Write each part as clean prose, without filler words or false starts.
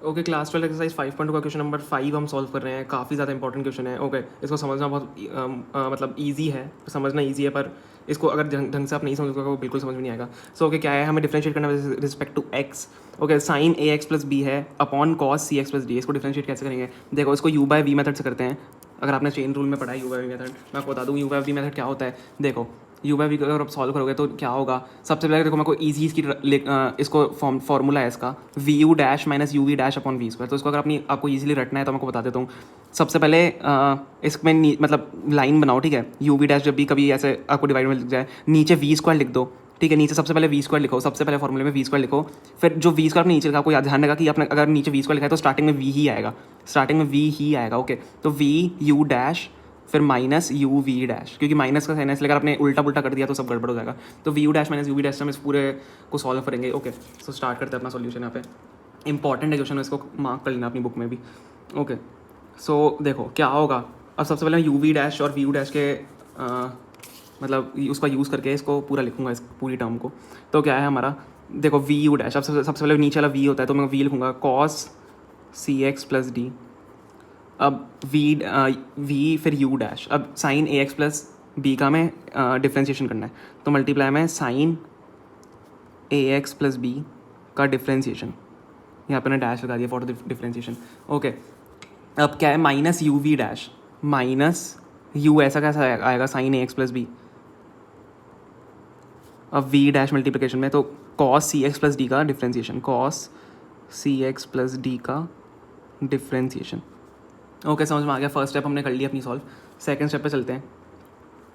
Okay, class 12 exercise 5.2 का question number 5 हम solve कर रहे हैं। काफ़ी ज़्यादा इंपॉर्टेंट क्वेश्चन है। ओके, इसको समझना बहुत मतलब ईजी है, समझना ईजी है, पर इसको अगर ढंग से आप नहीं समझोगे वो बिल्कुल समझ में नहीं आएगा। सो ओके, क्या है, हमें डिफरेंशिएट करना है respect to X. Okay, sine A X plus B है upon cos C X plus D. इसको डिफरेंशिएट कैसे करेंगे? देखो, इसको यू बाय वी मेथड से करते हैं। अगर आपने चेन रूल में पढ़ा है यू बाय वी मेथड, मैं आपको बता दूँ यू बाय वी मेथड क्या होता है। देखो, यू बाय वी अगर आप सॉल्व करोगे तो क्या होगा, सबसे पहले देखो मैं कोई ईजी इसको फॉर्मूला है इसका, V U dash minus U V dash upon V square. तो इसको अगर आपको ईजिली रटना है तो मैं आपको बता देता हूँ। सबसे पहले इसमें मतलब लाइन बनाओ, ठीक है। यू वी डैश जब भी कभी ऐसे आपको डिवाइड में लिख जाए, नीचे वी स्क्वायर लिख दो, ठीक है। नीचे सबसे पहले वी स्क्वायर लिखो, सबसे पहले फॉर्मूले में वी स्क्वायर लिखो। फिर जो वी स्क्वायर नीचे लिखा, आपको याद ध्यान रखा कि आपने अगर नीचे वी स्क्वायर लिखा है तो स्टार्टिंग में वी ही आएगा, स्टार्टिंग में वी ही आएगा। ओके, तो वी यू डैश फिर माइनस यू वी डैश, क्योंकि माइनस का साइन है इसलिए अगर आपने उल्टा पुल्टा कर दिया तो सब गड़बड़ हो जाएगा। तो V U dash minus U V dash हम इस पूरे को सॉल्व करेंगे। ओके, सो स्टार्ट करते हैं अपना सॉल्यूशन। यहाँ पे इंपॉर्टेंट है क्वेश्चन, इसको मार्क कर लेना अपनी बुक में भी। ओके, सो देखो क्या होगा। अब सबसे पहले यू वी डैश और वी यू डैश के मतलब उसका यूज़ करके इसको पूरा लिखूंगा, इस पूरी टर्म को। तो क्या है हमारा, देखो वी यू डैश, अब सबसे पहले नीचे वाला वी होता है तो मैं वी लिखूंगा cos C X plus D. अब वी फिर यू डैश, अब sign A X plus B का हमें डिफ्रेंशिएशन करना है, तो मल्टीप्लाई में sign A X plus B का डिफ्रेंशिएशन, यहाँ पे ना डैश लगा दिया फॉर डिफ्रेंशिएशन। ओके, अब क्या है, minus U V dash minus U, ऐसा कैसा आएगा sine A X plus B. अब वी डैश मल्टीप्लिकेशन में, तो cos C X plus D का differentiation, cos C X plus D का डिफ्रेंशिएशन। ओके, समझ में आ गया। फर्स्ट स्टेप हमने कर लिया अपनी सॉल्व। सेकंड स्टेप पे चलते हैं।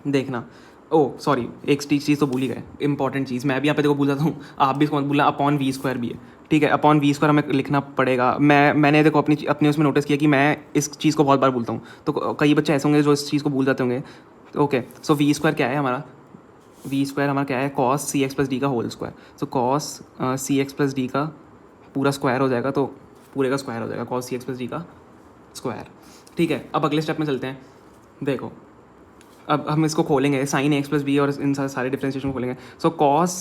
देखना, ओ सॉरी, एक चीज़ तो भूल ही गए, इंपॉर्टेंट चीज़। मैं भी यहाँ पे देखो भूल जाता हूँ, आप भी इसको मत भूलना, अपॉन वी स्क्वायर भी है, ठीक है। अपॉन वी स्क्वायर हमें लिखना पड़ेगा। मैंने देखो अपने उसमें नोटिस किया कि मैं इस चीज़ को बहुत बार भूलता हूँ, तो कई बच्चे ऐसे होंगे जो इस चीज़ को भूल जाते होंगे। ओके, सो वी स्क्वायर क्या है हमारा, वी स्क्वायर हमारा क्या है, cos C X plus D का whole square. So cos C X plus D का पूरा स्क्वायर हो जाएगा, तो पूरे का स्क्वायर हो जाएगा cos C X plus D का स्क्वायर, ठीक है। अब अगले स्टेप में चलते हैं। देखो, अब हम इसको खोलेंगे, साइन एक्स प्लस बी और इन सारे डिफ्रेंशिएशन को खोलेंगे। So cos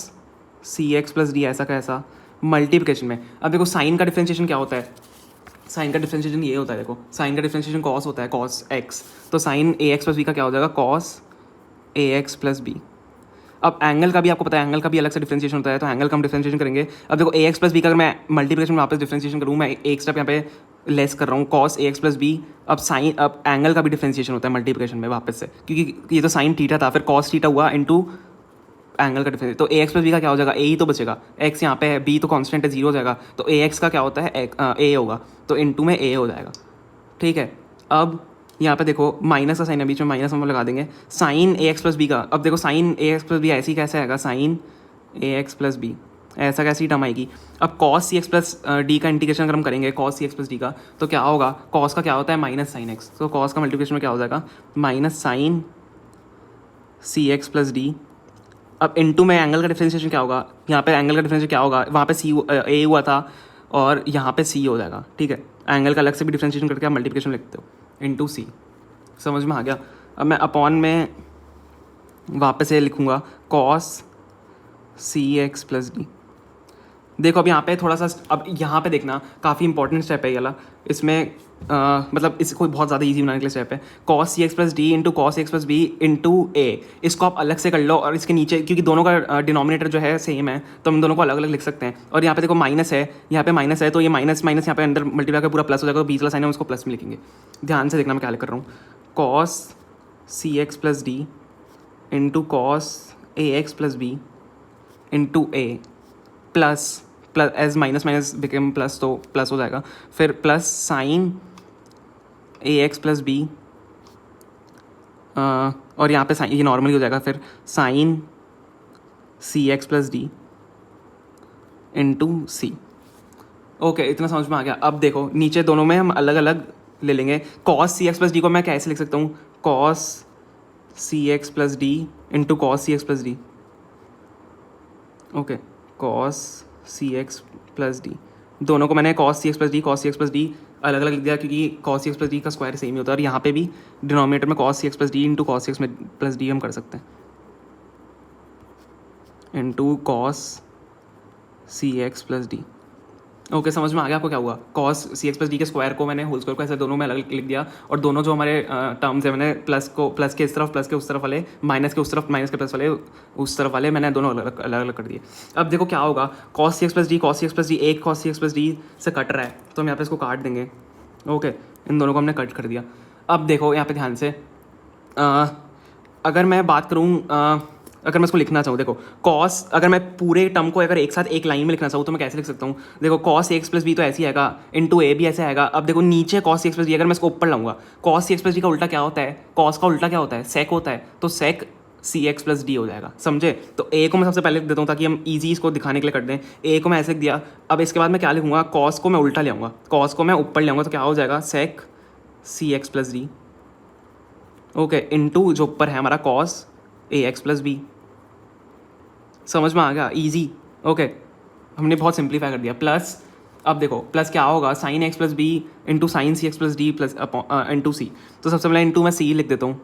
C X plus D ऐसा कैसा मल्टीप्लिकेशन में। अब देखो साइन का डिफ्रेंशिएशन क्या होता है, साइन का डिफ्रेंशिएशन ये होता है, देखो साइन का डिफ्रेंशिएशन कॉस होता है, कॉस एक्स। तो sign A X plus B का क्या हो जाएगा, cos A X plus B. अब एंगल का भी आपको पता है, एंगल का भी अलग से डिफरेंशिएशन होता है, तो एंगल का हम डिफरेंशिएशन करेंगे। अब देखो ए एक्स प्लस बी का अगर मैं मल्टीप्लिकेशन में वापस डिफरेंशिएशन करूँ, मैं एक स्टेप यहाँ पे लेस कर रहा हूँ, cos A X plus B. अब साइन, अब एंगल का भी डिफरेंशिएशन होता है मल्टीप्लिकेशन में वापस से, क्योंकि ये तो साइन थीटा था, फिर कॉस थीटा हुआ इंटू एंगल का डिफरेंस। तो ए एक्स प्लस बी का क्या हो जाएगा, ए ही तो बचेगा, एक्स यहाँ पे है, बी तो कॉन्स्टेंट है, जीरो हो जाएगा। तो ए एक्स का क्या होता है, ए होगा, तो इंटू में ए हो जाएगा, ठीक है। अब यहाँ पे देखो माइनस का साइन है, बीच में माइनस हम लगा देंगे। Sign A X plus B का, अब देखो sign A X plus B ऐसी कैसे आएगा, sine A X plus B ऐसा कैसी टर्म आएगी। अब cos C X plus D का इंटीग्रेशन अगर हम करेंगे, cos C X plus D का, तो क्या होगा, कॉस का क्या होता है माइनस साइन एक्स, तो कॉस का मल्टीप्लिकेशन में क्या हो जाएगा, minus sign C X plus D. अब इनटू में एंगल का डिफरेंशिएशन क्या होगा, यहाँ पे एंगल का डिफरेंशिएशन क्या होगा, वहाँ पे सी ए हुआ था और यहाँ पे सी हो जाएगा, ठीक है। एंगल का अलग से भी डिफरेंशिएशन करके आप मल्टीप्लिकेशन लिखते हो, इंटू सी। समझ में आ गया। अब मैं अपॉन में वापस से लिखूँगा cos C X plus D. देखो अब यहाँ पे थोड़ा सा, अब यहाँ पे देखना काफ़ी इंपॉर्टेंट स्टेप है ये वाला। इसमें मतलब इसको बहुत ज़्यादा इजी बनाने के लिए स्टेप है, cos C X plus D into cos X plus B into A. इसको आप अलग से कर लो, और इसके नीचे क्योंकि दोनों का डिनोमिनेटर जो है सेम है, तो हम दोनों को अलग अलग लिख सकते हैं। और यहाँ पे देखो माइनस है, यहाँ पे माइनस है, तो ये माइनस माइनस यहाँ पे अंदर मल्टीप्लाई कर पूरा प्लस हो जाएगा, तो बीच वाला साइन है उसको प्लस में लिखेंगे। ध्यान से देखना मैं क्या लिख रहा हूँ, cos C X plus D into cos A X plus B into A plus plus as minus minus became plus, तो प्लस हो जाएगा। फिर plus sine A X plus B, और यहाँ पे साइन ये नॉर्मली हो जाएगा, फिर sine C X plus D into C. Okay, इतना समझ में आ गया। अब देखो नीचे दोनों में हम अलग अलग ले लेंगे। Cos C X plus D को मैं कैसे लिख सकता हूँ, cos C X plus D into cos C X plus D. Okay, cos C X plus D, दोनों को मैंने cos C X plus D अलग अलग लिख दिया, क्योंकि cos C X plus D का स्क्वायर सेम ही होता है। और यहाँ पे भी डिनोमिनेटर में cos C X plus D into cos C X plus D हम कर सकते हैं, into cos C X plus D. Okay समझ में आ गया आपको क्या हुआ? Cos C X plus D के स्क्वायर को मैंने होल स्क्वायर को ऐसे दोनों में अलग लिख दिया, और दोनों जो हमारे टर्म्स है मैंने प्लस के इस तरफ प्लस के उस तरफ वाले, माइनस के उस तरफ माइनस के प्लस वाले उस तरफ वाले मैंने दोनों अलग अलग कर दिए। अब देखो क्या होगा, cos C X plus D एक cos C X plus D से कट रहा है, तो हम यहाँ पे इसको काट देंगे। ओके, इन दोनों को हमने कट कर दिया। अब देखो यहाँ पे ध्यान से, अगर मैं बात करूँ, अगर मैं इसको लिखना चाहूँ, देखो कॉस, अगर मैं पूरे टर्म को अगर एक साथ एक लाइन में लिखना चाहूँ तो मैं कैसे लिख सकता हूँ? देखो कॉस एक्स प्लस बी तो ऐसे ही आएगा, इंटू ए भी ऐसे आएगा। अब देखो नीचे कॉस एक्स प्लस डी, अगर मैं इसको ऊपर लाऊंगा, cos C X plus D का उल्टा क्या होता है? कॉस का उल्टा क्या होता है? सेक होता है, तो सेक सी एक्स प्लस डी हो जाएगा, समझे? तो ए को मैं सबसे पहले लिख देता हूँ ताकि हम ईजी इसको दिखाने के लिए कर दें। ए को मैं ऐसे लिख दिया। अब इसके बाद मैं क्या लिखूंगा? कॉस को मैं उल्टा ले आऊँगा, कॉस को मैं ऊपर ले आऊँगा, तो क्या हो जाएगा? Sec C X plus D, okay, into जो ऊपर है हमारा cos A X plus B. समझ में आ गया? इजी। ओके, हमने बहुत सिंप्लीफाई कर दिया। प्लस, अब देखो प्लस क्या होगा? Sine X plus B into sine C X plus D plus into C. तो सबसे पहले इंटू मैं सी लिख देता हूँ।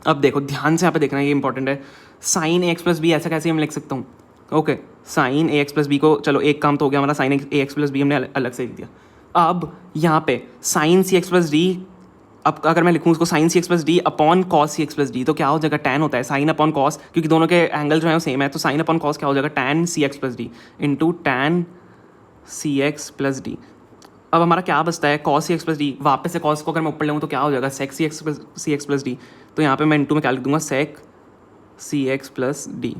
अब देखो ध्यान से यहाँ पे देखना, ये इंपॉर्टेंट है। Sine A X plus B ऐसा कैसे हम लिख सकता हूँ? Okay, sine A X plus B को, चलो एक काम तो हो गया हमारा, sine A X plus B हमने अलग से लिख दिया। अब यहाँ पे sine C X plus D, अब अगर मैं लिखूँ उसको sine C X plus D upon cos C X plus D, तो क्या हो जाएगा? टैन होता है साइन अपॉन कॉस, क्योंकि दोनों के एंगल जो है वो सेम है, तो साइन अपॉन कॉस क्या हो जाएगा? Tan C X plus D into tan C X plus D. अब हमारा क्या बचता है? Cos C X plus D. वापस से कॉस को अगर मैं ऊपर लूँ तो क्या हो जाएगा? Sec C X plus D. तो यहाँ पे मैं इंटू में क्या लिख दूंगा? सेक सी एक्स प्लस डी।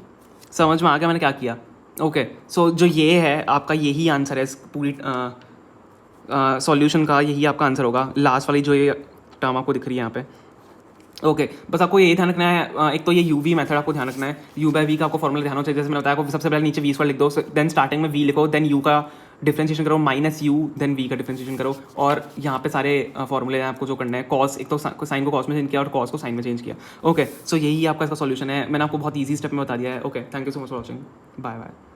समझ में आ गया मैंने क्या किया? ओके, सो जो ये है आपका, यही आंसर है इस पूरी सॉल्यूशन का, यही आपका आंसर होगा। लास्ट वाली जो ये टर्म आपको दिख रही है यहाँ पे। ओके, बस आपको ये ध्यान रखना है, एक तो ये यू वी मेथड आपको ध्यान रखना है। यू बाय वी का आपको फॉर्मूला ध्यान होना चाहिए। जैसे मैंने बताया, आपको सबसे पहले नीचे वी स्क्वायर लिख दो, देन स्टार्टिंग में वी लिखो, देन यू का डिफरेंशिएशन करो, माइनस यू, देन वी का डिफरेंशिएशन करो, और यहाँ पे सारे फॉर्मूले हैं आपको जो करना है। कॉस, एक तो साइन को कॉस में चेंज किया और कॉस को साइन में चेंज किया। ओके, सो यही आपका इसका सॉल्यूशन है। मैंने आपको बहुत ईजी स्टेप में बता दिया है। Okay, thank you so much for watching, bye bye.